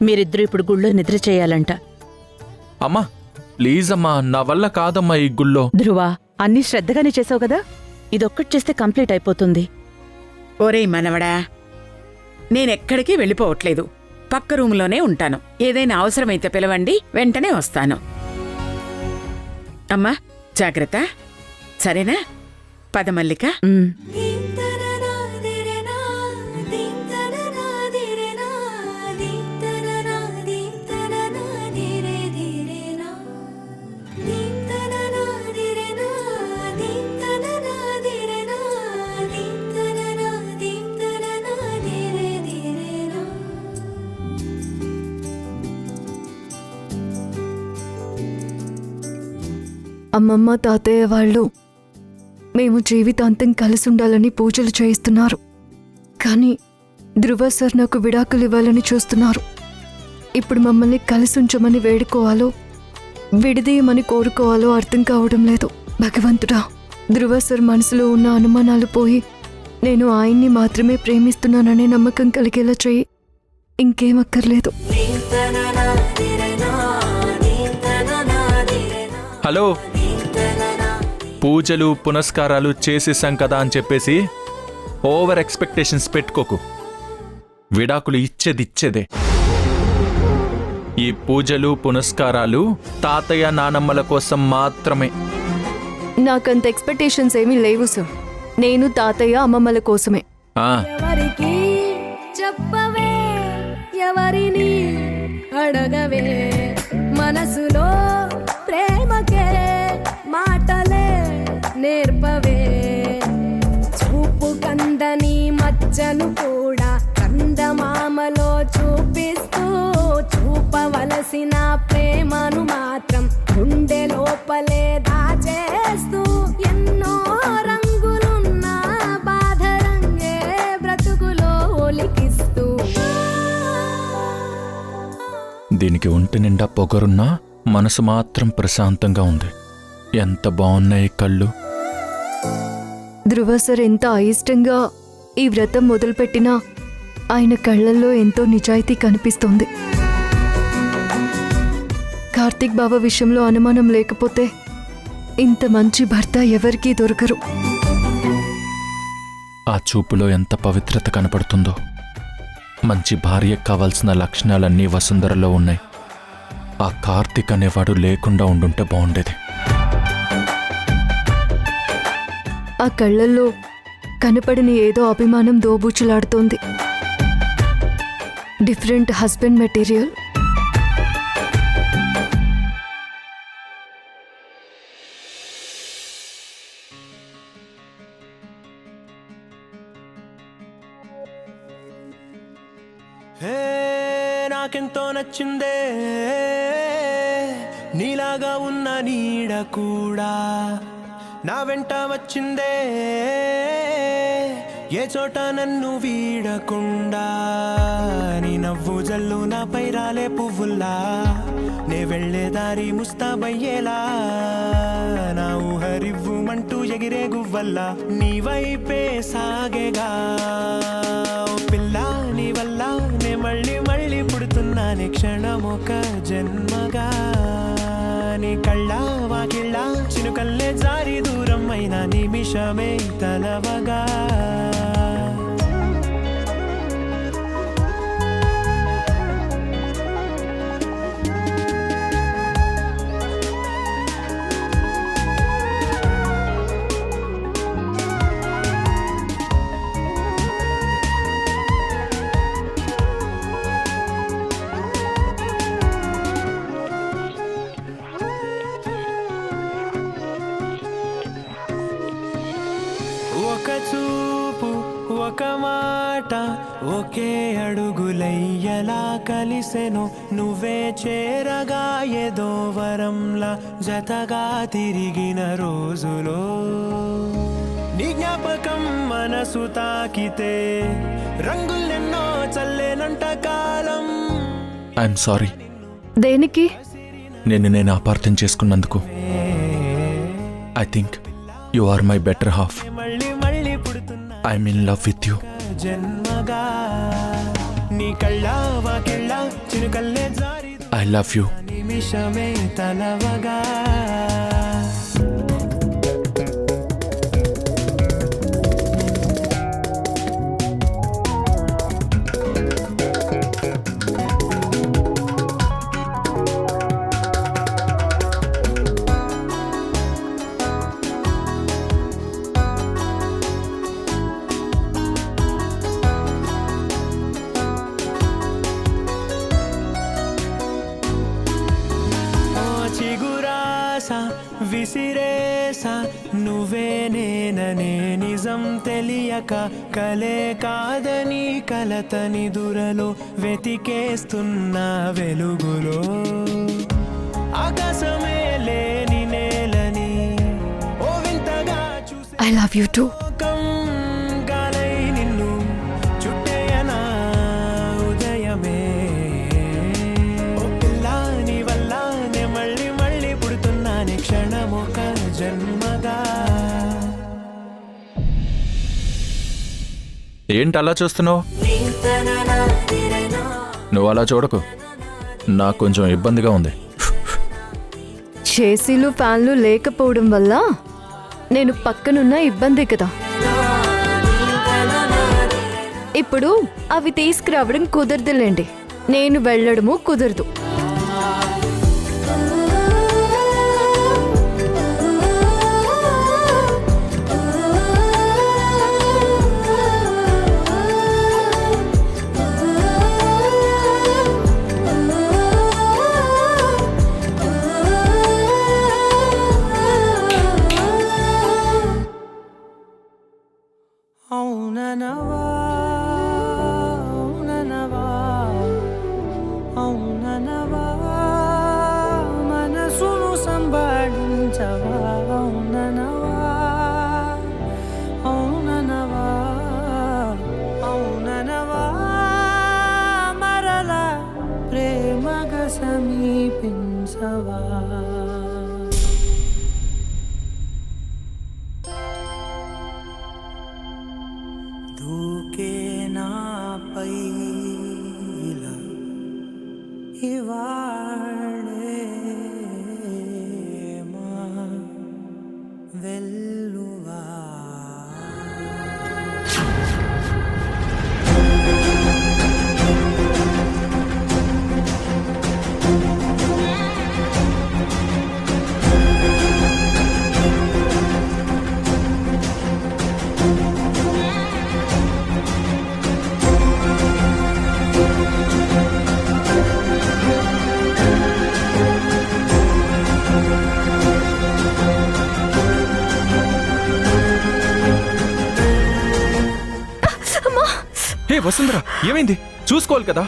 మీరిద్దరూ ఇప్పుడు గుళ్ళో నిద్ర చేయాలంట. అమ్మా ప్లీజ్ అమ్మా, నా వల్ల కాదమ్మా ఈ గుళ్ళో. ధ్రువ, అన్నీ శ్రద్ధగానే చేసావు కదా, ఇదొక్కటి చేస్తే కంప్లీట్ అయిపోతుంది. ఓరేయ్ మనవడా, నేనెక్కడికి వెళ్ళిపోవట్లేదు, పక్క రూములోనే ఉంటాను. ఏదైనా అవసరమైతే పిలవండి, వెంటనే వస్తాను. అమ్మా జాగ్రత్త, సరేనా? పద మల్లిక. అమ్మమ్మ తాతయ్య వాళ్ళు మేము జీవితాంతం కలిసి ఉండాలని పూజలు చేయిస్తున్నారు. కానీ ధ్రువ సార్ నాకు విడాకులు ఇవ్వాలని చూస్తున్నారు. ఇప్పుడు మమ్మల్ని కలిసి ఉంచమని వేడుకోవాలో విడిదీయమని కోరుకోవాలో అర్థం కావడం లేదు. భగవంతుడా, ధ్రువ సార్ మనసులో ఉన్న అనుమానాలు పోయి నేను ఆయన్ని మాత్రమే ప్రేమిస్తున్నాననే నమ్మకం కలిగేలా చెయ్యి. ఇంకేమక్కర్లేదు. హలో, పూజలు పునస్కారాలు చేసేసాం కదా అని చెప్పేసి ఓవర్ ఎక్స్పెక్టేషన్స్ పెట్టుకోకు. విడాకులు ఇచ్చేదే. ఈ పూజలు పునస్కారాలు తాతయ్య నానమ్మల కోసం మాత్రమే. నాకంత ఎక్స్పెక్టేషన్స్ ఏమీ లేవు సార్. నేను తాతయ్య అమ్మమ్మల కోసమే. ఎవరికి చెప్పవే, ఎవరిని అడగవే, మనసులో ప్రేమకే మాటలే నేర్పవే. చూపు కందని మచ్చను కూడా కందమామలో చూపిస్తూ, చూపవలసిన ప్రేమను మాత్రం గుండె లోపలే దాచేస్తూ, ఎన్నో రంగులున్న బాధ రంగే బ్రతుకులో ఒలికిస్తూ. దీనికి ఒంటి నిండా పొగరున్నా మనసు మాత్రం ప్రశాంతంగా ఉంది. ఎంత బాగున్నాయి కళ్ళు. ధ్రువ సార్ ఎంత అయిష్టంగా ఈ వ్రతం మొదలుపెట్టినా ఆయన కళ్ళల్లో ఎంతో నిజాయితీ కనిపిస్తోంది. కార్తీక్ బావ విషయంలో అనుమానం లేకపోతే ఇంత మంచి భర్త ఎవరికీ దొరకరు. ఆ చూపులో ఎంత పవిత్రత కనపడుతుందో. మంచి భార్యకు కావాల్సిన లక్షణాలన్నీ వసుంధరలో ఉన్నాయి. ఆ కార్తీక్ అనేవాడు లేకుండా ఉండుంటే బాగుండేది. ఆ కళ్ళల్లో కనపడని ఏదో అభిమానం దోబూచులాడుతోంది. Different husband material. నాకెంతో నచ్చిందే నీలాగా ఉన్న నీడ కూడా, నా వెంట వచ్చిందే ఏ చోట నన్ను వీడకుండా. నీ నవ్వు జల్లు నాపై రాలే పువ్వుల్లా, నే వెళ్లే దారి ముస్తాబయ్యేలా. నా ఊహరివ్వుమంటూ ఎగిరే గువ్వల్లా నీ వైపే సాగేగా. పిల్ల నీ వల్ల నే మళ్ళీ మళ్ళీ పుడుతున్నానే క్షణమొక జన్మగా. నీ కళ్ళ వాకిళ్ళ చినుకల్లే జారి దూరం అయిన నిమిషమే తలవగా. ఒక చూపు ఒక మాట ఒకే అడుగులయ్యలా కలిసెను. నువ్వే చేరగా ఏదో వరంలా జతగా తిరిగిన రోజులో. నీ జ్ఞాపకం మనసు తాకితే రంగులెన్నో చల్లెను. ఉన్నంత కాలం ఐఎమ్ సారీ. దేనికి? నేను అపార్థం చేసుకున్నందుకు. I think you are my better half. మళ్ళీ మళ్ళీ పుడుతున్నా I'm in love with you. జన్మగా నీ కళ్ళ వాకిళ్ళ చినుకల్లే జారి ఐ లవ్ యూ. నిమిషమే తలవగా విసిరేసా నువ్వే నేననే నిజం తెలియక కలే కాదని కలతని దురలో వెతికేస్తున్న వెలుగులో ఆకాశమే లేని నేలని ఓ వింతగా చూసి ఐ లవ్ యూ టూ. గాలై నిన్ను చుట్టేయనా ఉదయమే ఓ పిల్ల నీ వల్ల నే మళ్ళీ మళ్ళీ పుడుతున్నానే క్షణమొక జన్మగా. ఏంటి అలా చూస్తున్నావు? నువ్వు అలా చూడకు, నాకు కొంచెం ఇబ్బందిగా ఉంది. చేసీలు ఫ్యాన్లు లేకపోవడం వల్ల నేను పక్కనున్న ఇబ్బంది కదా. ఇప్పుడు అవి తీసుకురావడం కుదరదులేండి, నేను వెళ్ళడము కుదరదు. అవుననవా అవుననవా అవుననవా మనసును సంబాళించవా అవుననవా అవుననవా అవుననవా మరలా ప్రేమగా సమీపించవా. దూకే నాపై ఇలా ఇవాళే మా వెల్లువా. హే వసుంధర, ఏమైంది? చూసుకోవాలి కదా.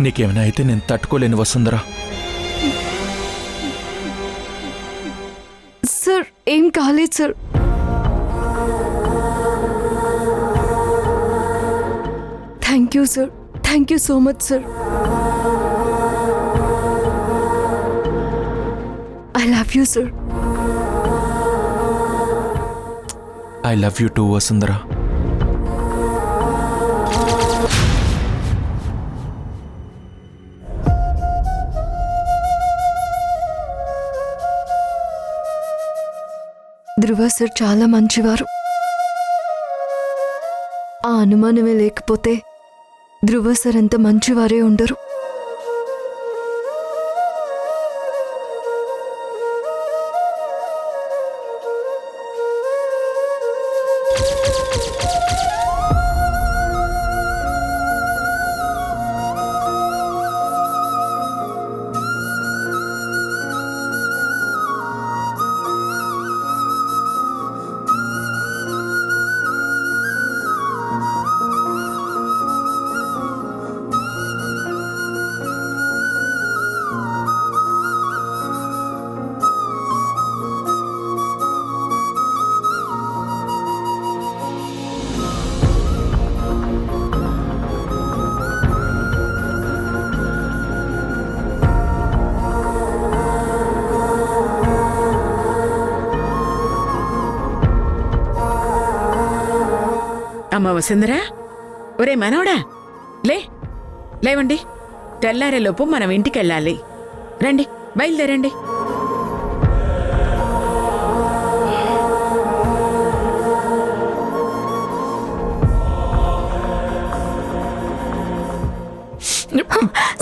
నీకేమైనా అయితే నేను తట్టుకోలేను వసుంధర. సార్ ఏం కాలేదు sir. Thank you sir, thank you so much sir. I love you sir. I love you two Vasundhara. Dhruva sir చాలా మంచివారు. ఆ అనుమానమే లేకపోతే ధ్రువ సార్ అంత మంచివారే ఉండరు. అమ్మ వసుంధరా, ఒరే మనవడా, లేవండి. తెల్లారేలోపు మనం ఇంటికెళ్ళాలి. రండి, బయలుదేరండి.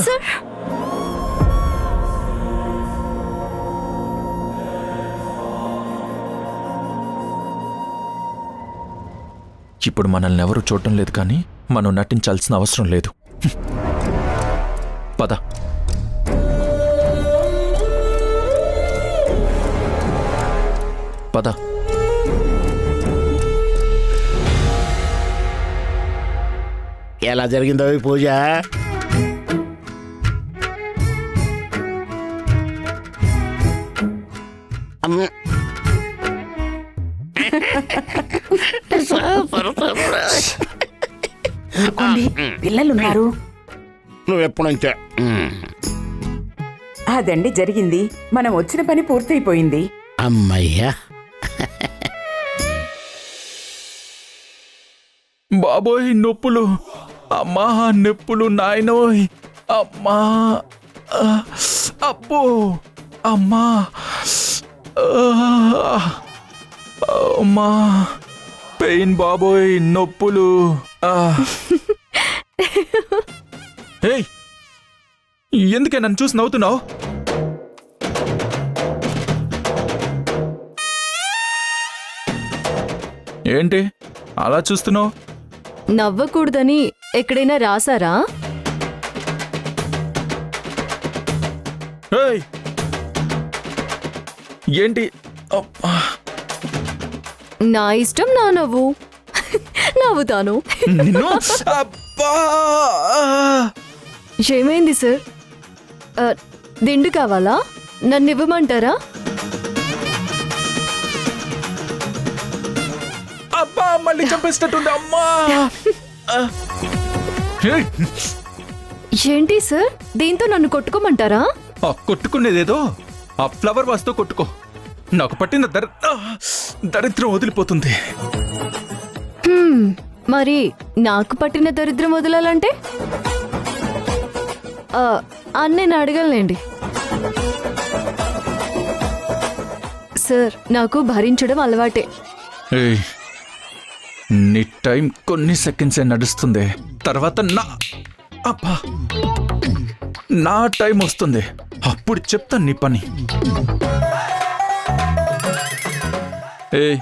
సార్, ఇప్పుడు మనల్ని ఎవరూ చూడటం లేదు, కానీ మనం నటించాల్సిన అవసరం లేదు. పద. పద. ఎలా జరిగిందో ఈ పూజ? అమ్మ. పిల్లలున్నారు. నువ్వెప్పుడంతే. అదండి జరిగింది. మనం వచ్చిన పని పూర్తయిపోయింది. అమ్మయ్యా. బాబోయ్ నొప్పులు, అమ్మా నొప్పులు, నాయనోయ్, అమ్మా, అబ్బో, అమ్మా, అమ్మా, పెయిన్ బాబోయ్, నొప్పులు. ఏయ్, ఎందుకే నన్ను చూసి నవ్వుతున్నావు? ఏంటి అలా చూస్తున్నావు? నవ్వకూడదని ఎక్కడైనా రాసారా? ఏయ్, ఏంటి? అబ్బా. నా ఇష్టం, నా నవ్వు. నవ్వుతాను. నిన్ను, అబ్బా. ఏమైంది సార్? దిండు కావాలా? నన్ను ఇవ్వమంటారా? అబ్బా, మళ్ళీ చంపేసినట్టుంది. అమ్మా. ఏయ్, ఏంటి సార్, దీంతో నన్ను కొట్టుకోమంటారా? ఆ కొట్టుకునేదేదో ఆ ఫ్లవర్ వాస్తో కొట్టుకో. నాకు పట్టిన దరిద్రం వదిలిపోతుంది. మరి నాకు పట్టిన దరిద్రం వదలాలంటే నేను అడగలేండి సార్. నాకు భరించడం అలవాటే. ఏయ్, నీ టైం కొన్ని సెకండ్సే నడుస్తుంది. తర్వాత నా టైం వస్తుంది. అప్పుడు చెప్తాను నీ పని. ఏయ్,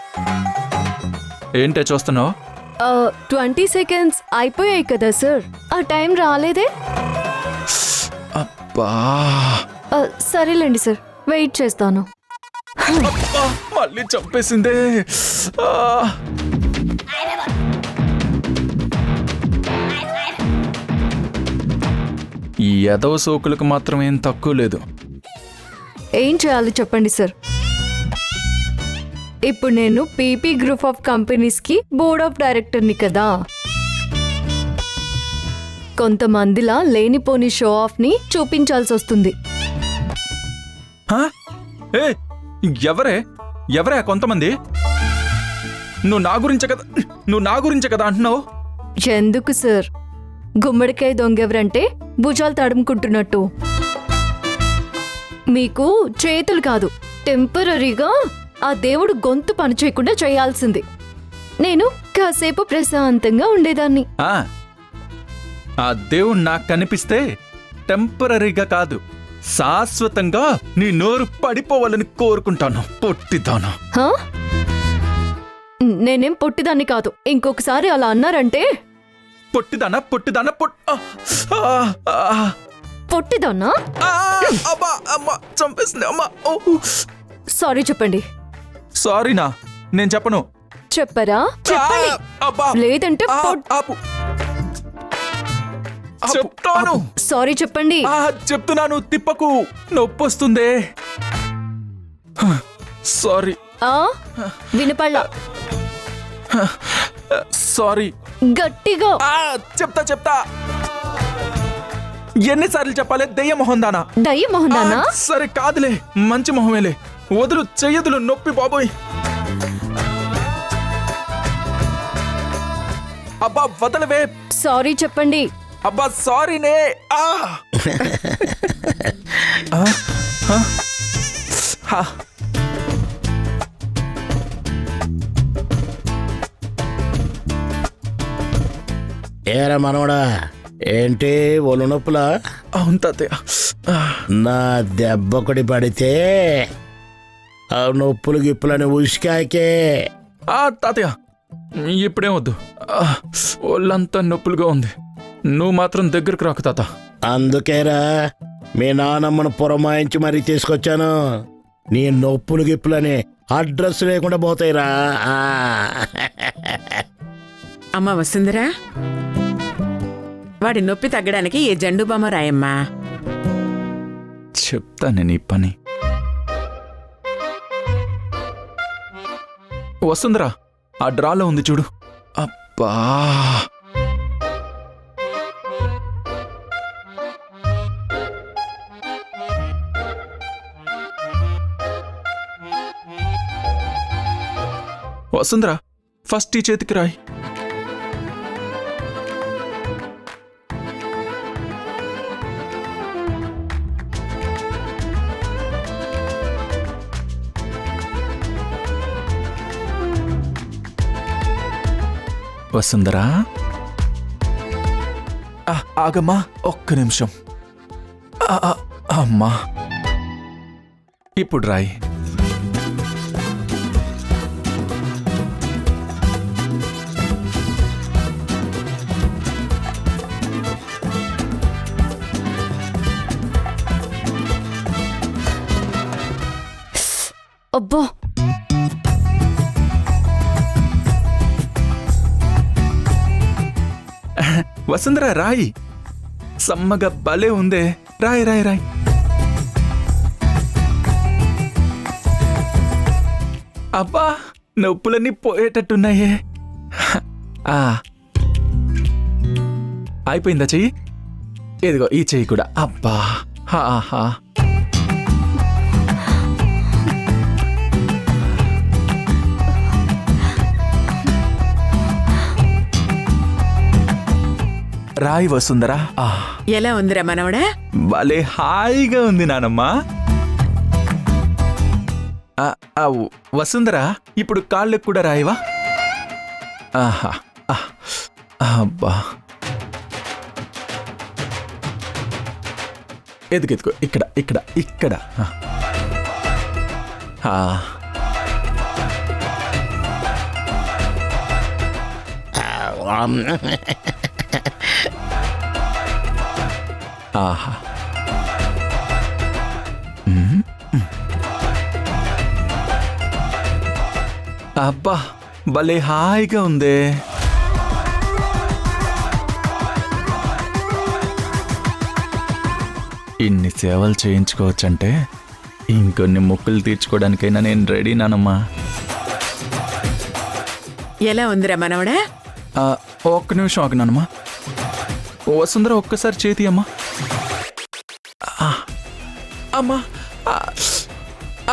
ఏంటే చూస్తున్నావు? 20 seconds అయిపోయాయి కదా సార్. ఆ టైం రాలేదే. అబ్బా, సరేలేండి సార్, వెయిట్ చేస్తాను. అబ్బా, మళ్ళీ చంపేసిందే. ఈ ఎదవ సోకులకు మాత్రం ఏం తక్కువ లేదు. ఏం చేయాలి చెప్పండి సార్. ఇప్పుడు నేను పీపీ గ్రూప్ ఆఫ్ కంపెనీస్కి బోర్డ్ ఆఫ్ డైరెక్టర్ని కదా. కొంతమందిలా లేనిపోని షో ఆఫ్ని చూపించాల్సి వస్తుంది. ఎవరే కొంతమంది? నువ్వు నా గురించే కదా అంటున్నావు. ఎందుకు సార్? గుమ్మడికాయ దొంగెవరంటే భుజాలు తడుముకుంటున్నట్టు. మీకు చేతులు కాదు, టెంపరీగా ఆ దేవుడు గొంతు పని చేయకుండా చేయాల్సింది. నేను కాసేపు ప్రశాంతంగా ఉండేదాన్ని. ఆ దేవుడు నాకు కనిపిస్తే టెంపరీగా కాదు, శాశ్వతంగా నీ నోరు పడిపోవాలని కోరుకుంటాను. పొట్టిదానా? నేనేం పొట్టిదాన్ని కాదు. ఇంకొకసారి అలా అన్నారంటే పొట్టిదానా? పొట్టిదాన్నా? చంపేసింది అమ్మా. సారీ చెప్పండి. సారీనా? నేను చెప్పను. చెప్పరా? చెప్పండి. లేదంటే చెప్తాను. సారీ చెప్పండి. చెప్తున్నాను, తిప్పకు, నొప్పొస్తుంది. సారీ. వినపళ్ళ. సారీ. గట్టిగా చెప్తా. ఎన్నిసార్లు చెప్పాలి? దయ్య మొహందానా? దయ్య మొహందానా? సరే కాదులే, మంచి మొహమేలే. వదులు, చెయ్యదులు, నొప్పి బాబోయ్. అబ్బా వదలవే. సారీ చెప్పండి. అబ్బా సారీనే. ఆ! ఆ? ఆ? హా. ఏరా మనవడా, ఏంటి ఒళ్ళు నొప్పులా? అవును తాతయ్య. ఆ, నా దెబ్బొకటి పడితే ఆ నొప్పులు గిప్పులని ఉసికాకే. తాతయ్య ఇప్పుడేం వద్దు. ఒళ్ళంతా నొప్పులుగా ఉంది. నువ్వు మాత్రం దగ్గరకు రాకు తాత. అందుకేరా మీ నానమ్మను పురమాయించి మరీ తీసుకొచ్చాను. నీ నొప్పులు గిప్పులని అడ్రస్ లేకుండా పోతాయిరా. ఆ. అమ్మ వసుంధరా, వాడి నొప్పి తగ్గడానికి ఏ జండు బామ్మ రాయమ్మా. చెప్తాను నీ పని. వసుంధరా, ఆ డ్రాలో ఉంది చూడు. అబ్బా వసుంధరా, ఫస్ట్ ఈ చేతికి రాయి. వసుంధరా, ఆగమ్మా ఒక్క నిమిషం. అమ్మా ఇప్పుడు రాయి. అబ్బా, వసుంధరా రాయి. సమ్మగా భలే ఉందే. రాయి రాయి రాయి. అబ్బా నొప్పులన్నీ పోయేటట్టున్నాయే. అయిపోయిందా చెయ్యి? ఇదిగో ఈ చెయ్యి కూడా. అబ్బా హాహా. రాయి వసుంధరా. ఎలా ఉందిరా మనవడా? భలే హాయిగా ఉంది నానమ్మా. వసుంధరా, ఇప్పుడు కాళ్ళకు కూడా రాయివా? ఆహా. అబ్బా ఎదుగెదుగు. ఇక్కడ ఇక్కడ ఇక్కడ. ఆహా. అబ్బా భలే హాయిగా ఉందే. ఇన్ని సేవలు చేయించుకోవచ్చంటే ఇంకొన్ని మొక్కులు తీర్చుకోవడానికైనా నేను రెడీ నానమ్మా. ఎలా ఉందిరా మనవడా? ఒక్క నిమిషం ఆగు నానమ్మా. వసుంధర ఒక్కసారి చేతి అమ్మా. అమ్మా.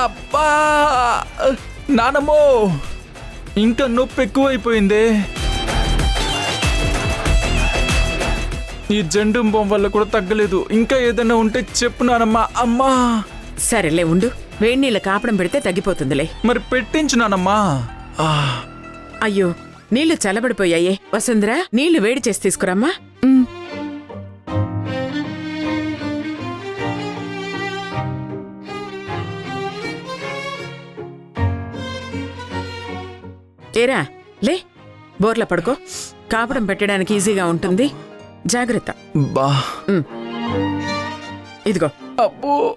అబ్బా నానమ్మో, ఇంకా నొప్పి ఎక్కువైపోయిందే. ఈ జండు బొమ్మ వల్ల కూడా తగ్గలేదు. ఇంకా ఏదైనా ఉంటే చెప్పు నానమ్మా. అమ్మా. సరేలే ఉండు, వేడి నీళ్ళ కాపడం పెడితే తగ్గిపోతుందిలే. మరి పెట్టించు నానమ్మా. అయ్యో నీళ్లు చల్లబడిపోయాయే. వసుంధరా, నీళ్లు వేడి చేసి తీసుకురమ్మా. ఏరా లే, బోర్ల పడుకో. కాపడం పెట్టడానికి ఈజీగా ఉంటుంది. జాగ్రత్త. బా. ఇదిగో అబ్బో.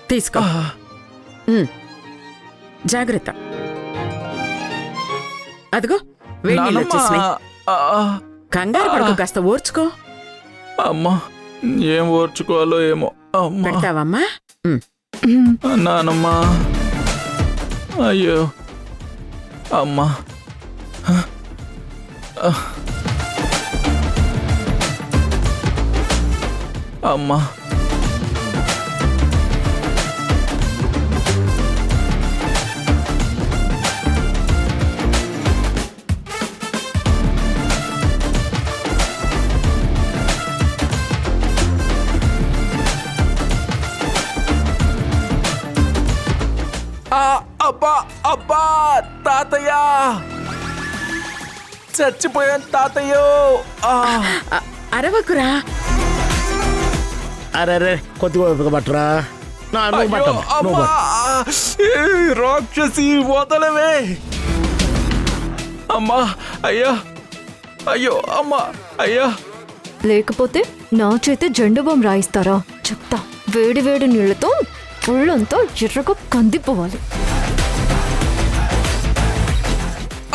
తీసుకో. జాగ్రత్త. అదిగో వేడి నీళ్ళు వచ్చేసినాయి. కంగారు పడుకో, కాస్త ఓర్చుకో. అమ్మా ఏం ఓర్చుకోవాలో ఏమో. అమ్మా. పెడతావమ్మా? నానమ్మా. అయ్యో అమ్మా. అమ్మా. అబ్బా అబ్బా తాతయ్య చచ్చిపోయాను తాతయ్యో అరవకురా. అరే కొద్దిగా ఓపిక పట్టరా. నువ్వు పట్టమ్మా, నువ్వు పట్టు. రాక్షసి వదలవే. అమ్మా అయ్యా, అయ్యో అమ్మా అయ్యా. లేకపోతే నా చేత జెండు బాంబు రాయిస్తారా? చెప్తా. వేడి వేడి నీళ్లతో ఒళ్ళంతా ఎర్రగా కందిపోవాలి.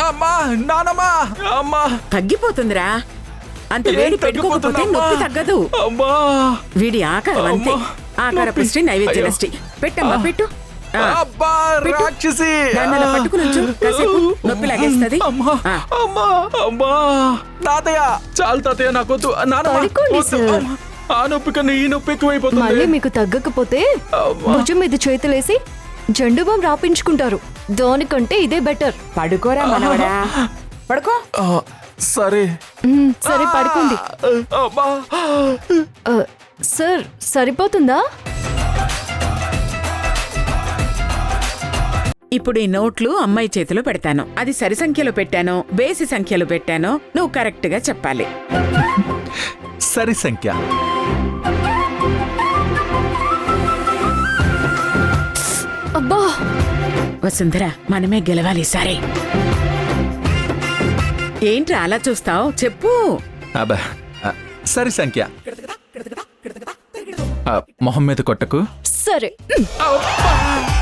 అమ్మా నానమ్మా అమ్మా. తగ్గిపోతుందిరా. అంత వేడి పెట్టుకోకపోతే నొప్పి తగ్గదు. అమ్మా వీడి ఆకారం అంతే. ఆకార పుష్టి నైవేద్య నష్టి. పెట్టమ్మా పెట్టు. అబ్బా రాక్షసి. దాన్ని అలా పట్టుకుని ఉంచు. కాసేపు నొప్పి లాగేస్తది. అమ్మా అమ్మా అమ్మా. తాతయ్య చాలు తాతయ్య నాకొద్దు. నానమ్మ పడుకోండి వద్దు. సార్. అమ్మా, ఆ నొప్పి కన్నా ఈ నొప్పి మళ్ళీ ఎక్కువైపోతుంది. మీకు తగ్గకపోతే అమ్మా. భుజం మీద చేతులేసి జెండు బాంబు రాపించుకుంటారు. దానికంటే ఇదే బెటర్. పడుకోరా మనవడా, పడుకో. సరే సరే పడుకోండి. అమ్మా. సార్ సరిపోతుందా? ఇప్పుడు ఈ నోట్లు అమ్మాయి చేతిలో పెడతాను. అది సరి సంఖ్యలో పెట్టానో బేసి సంఖ్యలో పెట్టానో నువ్వు కరెక్ట్ గా చెప్పాలి. సరి సంఖ్య. అబ్బా వసుంధర, మనమే గెలవాలి. సరే ఏంట్రా అలా చూస్తావు? చెప్పు. అబ్బా సరి సంఖ్య. మొహం మీద కొట్టకు. సరే. అబ్బా.